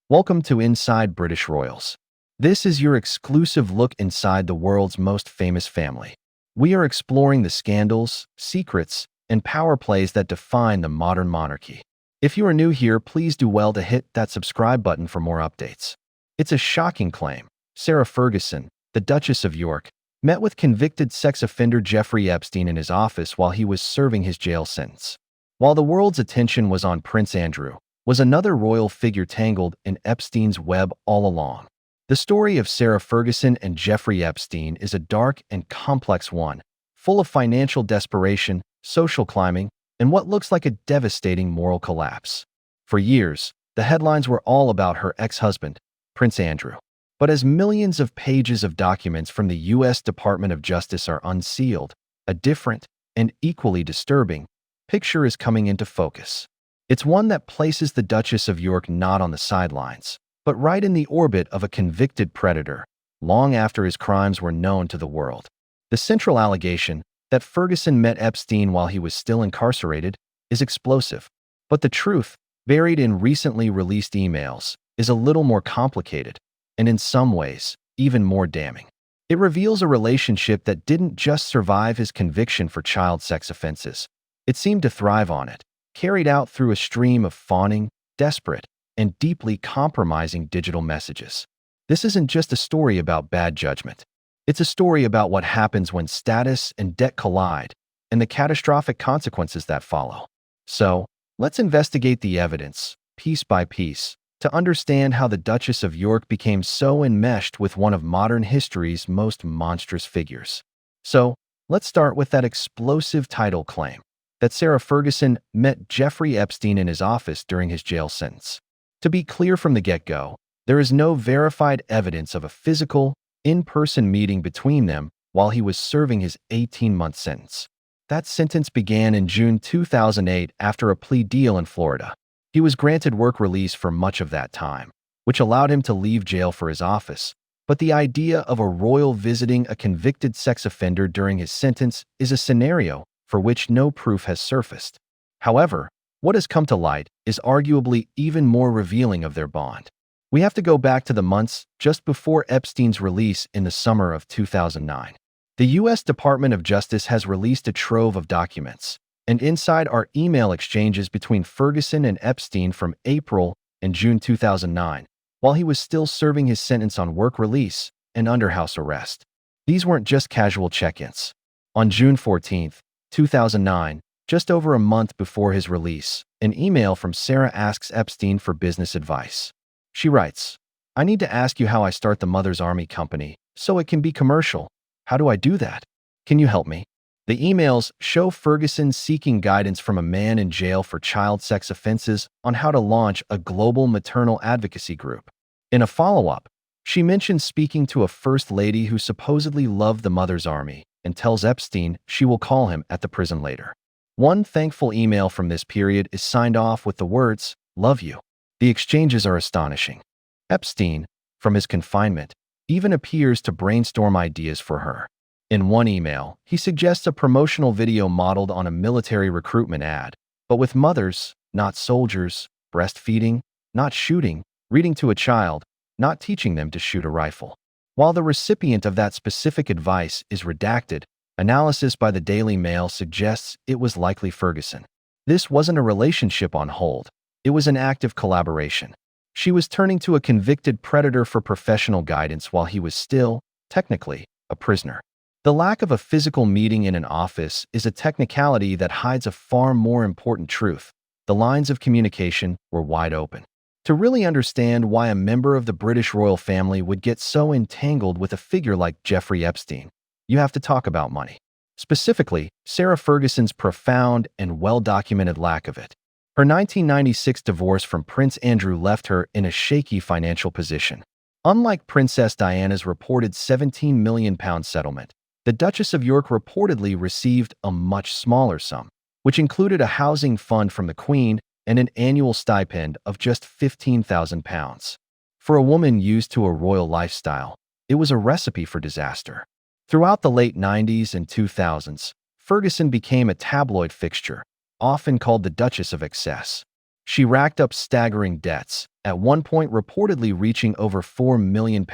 Welcome to Inside British Royals. This is your exclusive look inside the world's most famous family. We are exploring the scandals, secrets, and power plays that define the modern monarchy. If you are new here, please do well to hit that subscribe button for more updates. It's a shocking claim. Sarah Ferguson, the Duchess of York, met with convicted sex offender Jeffrey Epstein in his office while he was serving his jail sentence. While the world's attention was on Prince Andrew, was another royal figure tangled in Epstein's web all along. The story of Sarah Ferguson and Jeffrey Epstein is a dark and complex one, full of financial desperation, social climbing, and what looks like a devastating moral collapse. For years, the headlines were all about her ex-husband, Prince Andrew. But as millions of pages of documents from the U.S. Department of Justice are unsealed, a different and equally disturbing picture is coming into focus. It's one that places the Duchess of York not on the sidelines, but right in the orbit of a convicted predator, long after his crimes were known to the world. The central allegation, that Ferguson met Epstein while he was still incarcerated, is explosive. But the truth, buried in recently released emails, is a little more complicated, and in some ways, even more damning. It reveals a relationship that didn't just survive his conviction for child sex offenses. It seemed to thrive on it, carried out through a stream of fawning, desperate, and deeply compromising digital messages. This isn't just a story about bad judgment. It's a story about what happens when status and debt collide, and the catastrophic consequences that follow. So, let's investigate the evidence, piece by piece, to understand how the Duchess of York became so enmeshed with one of modern history's most monstrous figures. So, let's start with that explosive title claim, that Sarah Ferguson met Jeffrey Epstein in his office during his jail sentence. To be clear from the get-go, there is no verified evidence of a physical, in-person meeting between them while he was serving his 18-month sentence. That sentence began in June 2008 after a plea deal in Florida. He was granted work release for much of that time, which allowed him to leave jail for his office. But the idea of a royal visiting a convicted sex offender during his sentence is a scenario for which no proof has surfaced. However, what has come to light is arguably even more revealing of their bond. We have to go back to the months just before Epstein's release in the summer of 2009. The U.S. Department of Justice has released a trove of documents, and inside are email exchanges between Ferguson and Epstein from April and June 2009, while he was still serving his sentence on work release and under house arrest. These weren't just casual check-ins. On June 14, 2009, just over a month before his release, an email from Sarah asks Epstein for business advice. She writes, "I need to ask you how I start the Mother's Army company so it can be commercial. How do I do that? Can you help me?" The emails show Ferguson seeking guidance from a man in jail for child sex offenses on how to launch a global maternal advocacy group. In a follow-up, she mentions speaking to a first lady who supposedly loved the Mother's Army and tells Epstein she will call him at the prison later. One thankful email from this period is signed off with the words, "Love you." The exchanges are astonishing. Epstein, from his confinement, even appears to brainstorm ideas for her. In one email, he suggests a promotional video modeled on a military recruitment ad, but with mothers, not soldiers, breastfeeding, not shooting, reading to a child, not teaching them to shoot a rifle. While the recipient of that specific advice is redacted, analysis by the Daily Mail suggests it was likely Ferguson. This wasn't a relationship on hold. It was an act of collaboration. She was turning to a convicted predator for professional guidance while he was still, technically, a prisoner. The lack of a physical meeting in an office is a technicality that hides a far more important truth. The lines of communication were wide open. To really understand why a member of the British royal family would get so entangled with a figure like Jeffrey Epstein, you have to talk about money. Specifically, Sarah Ferguson's profound and well-documented lack of it. Her 1996 divorce from Prince Andrew left her in a shaky financial position. Unlike Princess Diana's reported £17 million settlement, the Duchess of York reportedly received a much smaller sum, which included a housing fund from the Queen and an annual stipend of just £15,000. For a woman used to a royal lifestyle, it was a recipe for disaster. Throughout the late 90s and 2000s, Ferguson became a tabloid fixture, often called the Duchess of Excess. She racked up staggering debts, at one point reportedly reaching over £4 million,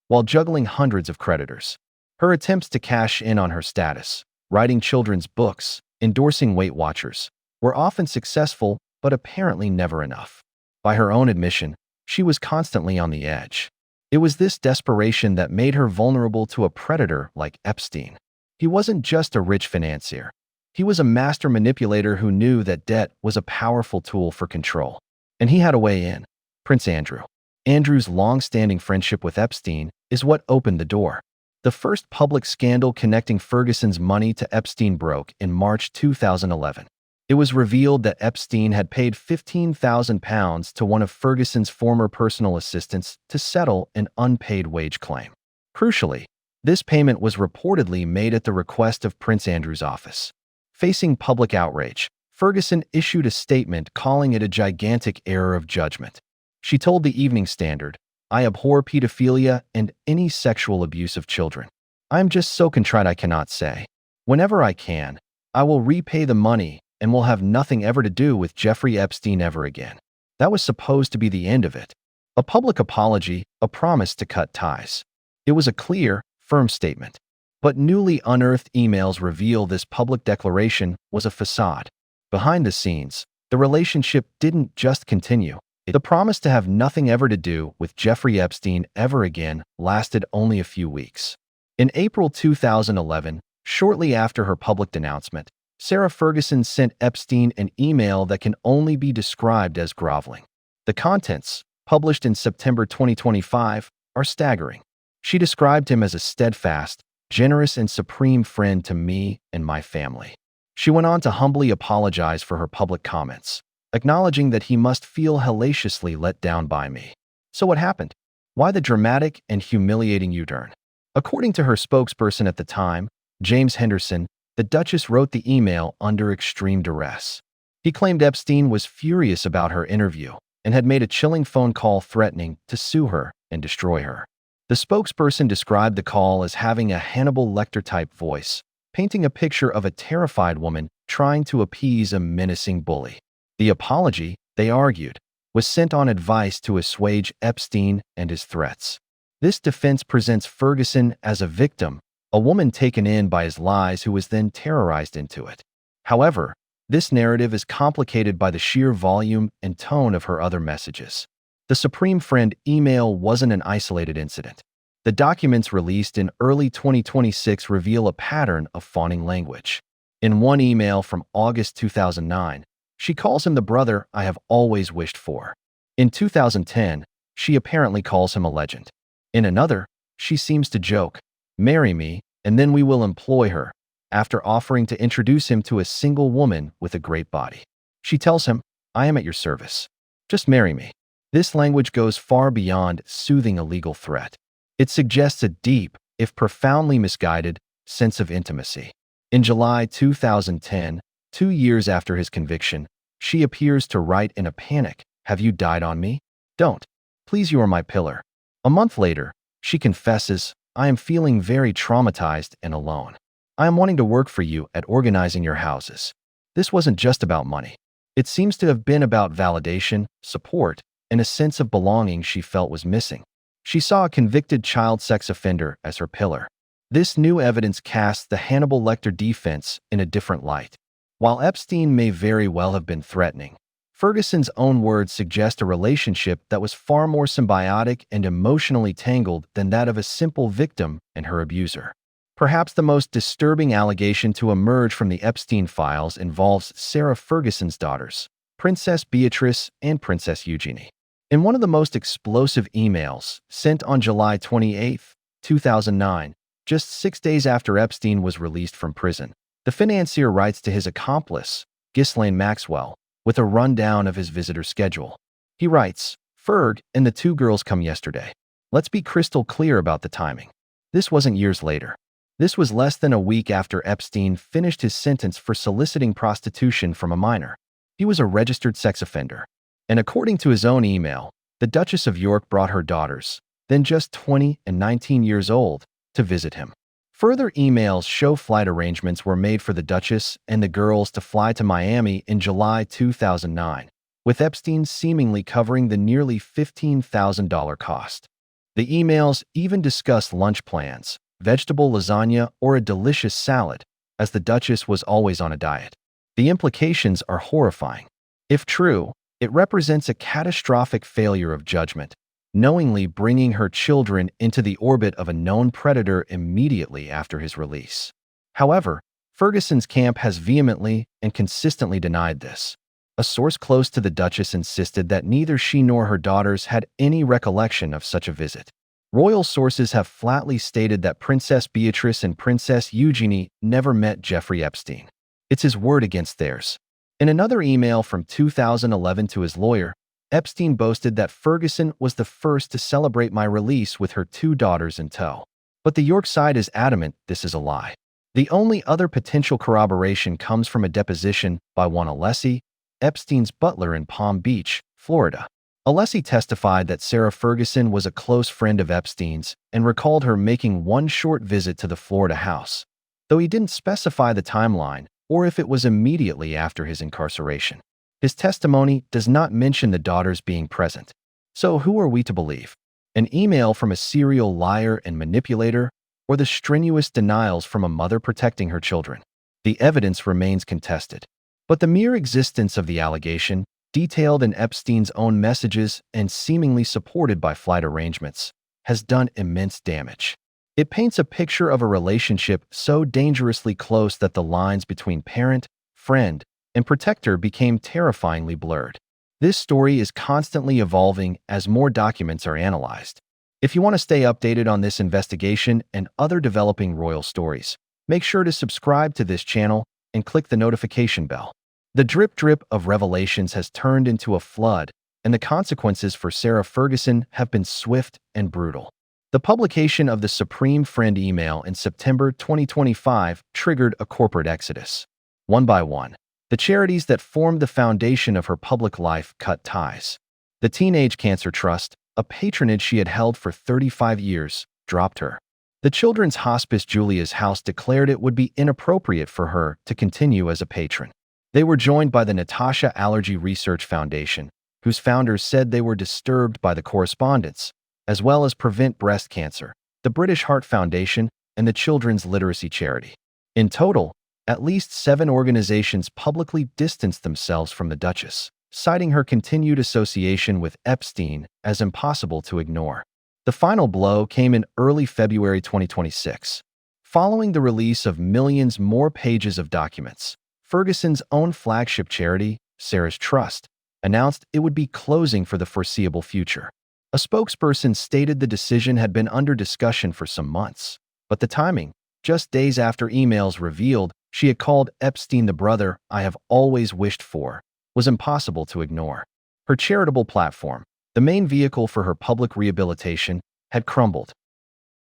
while juggling hundreds of creditors. Her attempts to cash in on her status, writing children's books, endorsing Weight Watchers, were often successful but apparently never enough. By her own admission, she was constantly on the edge. It was this desperation that made her vulnerable to a predator like Epstein. He wasn't just a rich financier. He was a master manipulator who knew that debt was a powerful tool for control. And he had a way in. Prince Andrew. Andrew's long-standing friendship with Epstein is what opened the door. The first public scandal connecting Ferguson's money to Epstein broke in March 2011. It was revealed that Epstein had paid £15,000 to one of Ferguson's former personal assistants to settle an unpaid wage claim. Crucially, this payment was reportedly made at the request of Prince Andrew's office. Facing public outrage, Ferguson issued a statement calling it a gigantic error of judgment. She told the Evening Standard, "I abhor pedophilia and any sexual abuse of children. I am just so contrite I cannot say. Whenever I can, I will repay the money and will have nothing ever to do with Jeffrey Epstein ever again." That was supposed to be the end of it. A public apology, a promise to cut ties. It was a clear, firm statement. But newly unearthed emails reveal this public declaration was a facade. Behind the scenes, the relationship didn't just continue. The promise to have nothing ever to do with Jeffrey Epstein ever again lasted only a few weeks. In April 2011, shortly after her public denouncement, Sarah Ferguson sent Epstein an email that can only be described as groveling. The contents, published in September 2025, are staggering. She described him as a steadfast, generous, and supreme friend to me and my family. She went on to humbly apologize for her public comments, acknowledging that he must feel hellaciously let down by me. So what happened? Why the dramatic and humiliating U-turn? According to her spokesperson at the time, James Henderson, the Duchess wrote the email under extreme duress. He claimed Epstein was furious about her interview and had made a chilling phone call threatening to sue her and destroy her. The spokesperson described the call as having a Hannibal Lecter-type voice, painting a picture of a terrified woman trying to appease a menacing bully. The apology, they argued, was sent on advice to assuage Epstein and his threats. This defense presents Ferguson as a victim, a woman taken in by his lies who was then terrorized into it. However, this narrative is complicated by the sheer volume and tone of her other messages. The Supreme Friend email wasn't an isolated incident. The documents released in early 2026 reveal a pattern of fawning language. In one email from August 2009, she calls him the brother I have always wished for. In 2010, she apparently calls him a legend. In another, she seems to joke, "Marry me, and then we will employ her," after offering to introduce him to a single woman with a great body. She tells him, "I am at your service. Just marry me." This language goes far beyond soothing a legal threat. It suggests a deep, if profoundly misguided, sense of intimacy. In July 2010, 2 years after his conviction, she appears to write in a panic, "Have you died on me? Don't. Please, you are my pillar." A month later, she confesses, "I am feeling very traumatized and alone. I am wanting to work for you at organizing your houses." This wasn't just about money. It seems to have been about validation, support, and a sense of belonging she felt was missing. She saw a convicted child sex offender as her pillar. This new evidence casts the Hannibal Lecter defense in a different light. While Epstein may very well have been threatening, Ferguson's own words suggest a relationship that was far more symbiotic and emotionally tangled than that of a simple victim and her abuser. Perhaps the most disturbing allegation to emerge from the Epstein files involves Sarah Ferguson's daughters, Princess Beatrice and Princess Eugenie. In one of the most explosive emails, sent on July 28, 2009, just 6 days after Epstein was released from prison, the financier writes to his accomplice, Ghislaine Maxwell, with a rundown of his visitor schedule. He writes, "Ferg and the 2 girls come yesterday. Let's be crystal clear about the timing. This wasn't years later. This was less than a week after Epstein finished his sentence for soliciting prostitution from a minor. He was a registered sex offender. And according to his own email, The Duchess of York brought her daughters, then just 20 and 19 years old, to visit him. Further emails show flight arrangements were made for the Duchess and the girls to fly to Miami in July 2009, with Epstein seemingly covering the nearly $15,000 cost. The emails even discussed lunch plans, vegetable lasagna, or a delicious salad, as the Duchess was always on a diet. The implications are horrifying. If true, it represents a catastrophic failure of judgment, knowingly bringing her children into the orbit of a known predator immediately after his release. However, Ferguson's camp has vehemently and consistently denied this. A source close to the Duchess insisted that neither she nor her daughters had any recollection of such a visit. Royal sources have flatly stated that Princess Beatrice and Princess Eugenie never met Jeffrey Epstein. It's his word against theirs. In another email from 2011 to his lawyer, Epstein boasted that Ferguson was the first to celebrate my release with her 2 daughters in tow. But the York side is adamant this is a lie. The only other potential corroboration comes from a deposition by one Alessi, Epstein's butler in Palm Beach, Florida. Alessi testified that Sarah Ferguson was a close friend of Epstein's and recalled her making one short visit to the Florida house, though he didn't specify the timeline or if it was immediately after his incarceration. His testimony does not mention the daughters being present. So who are we to believe? An email from a serial liar and manipulator, or the strenuous denials from a mother protecting her children? The evidence remains contested. But the mere existence of the allegation, detailed in Epstein's own messages and seemingly supported by flight arrangements, has done immense damage. It paints a picture of a relationship so dangerously close that the lines between parent, friend, and protector became terrifyingly blurred. This story is constantly evolving as more documents are analyzed. If you want to stay updated on this investigation and other developing royal stories, make sure to subscribe to this channel and click the notification bell. The drip of revelations has turned into a flood, and the consequences for Sarah Ferguson have been swift and brutal. The publication of the Supreme Friend email in September 2025 triggered a corporate exodus. One by one, the charities that formed the foundation of her public life cut ties. The Teenage Cancer Trust, a patronage she had held for 35 years, dropped her. The Children's Hospice Julia's House declared it would be inappropriate for her to continue as a patron. They were joined by the Natasha Allergy Research Foundation, whose founders said they were disturbed by the correspondence, as well as Prevent Breast Cancer, the British Heart Foundation, and the Children's Literacy Charity. In total, at least 7 organizations publicly distanced themselves from the Duchess, citing her continued association with Epstein as impossible to ignore. The final blow came in early February 2026. Following the release of millions more pages of documents, Ferguson's own flagship charity, Sarah's Trust, announced it would be closing for the foreseeable future. A spokesperson stated the decision had been under discussion for some months, but the timing, just days after emails revealed she had called Epstein the brother I have always wished for, was impossible to ignore. Her charitable platform, the main vehicle for her public rehabilitation, had crumbled,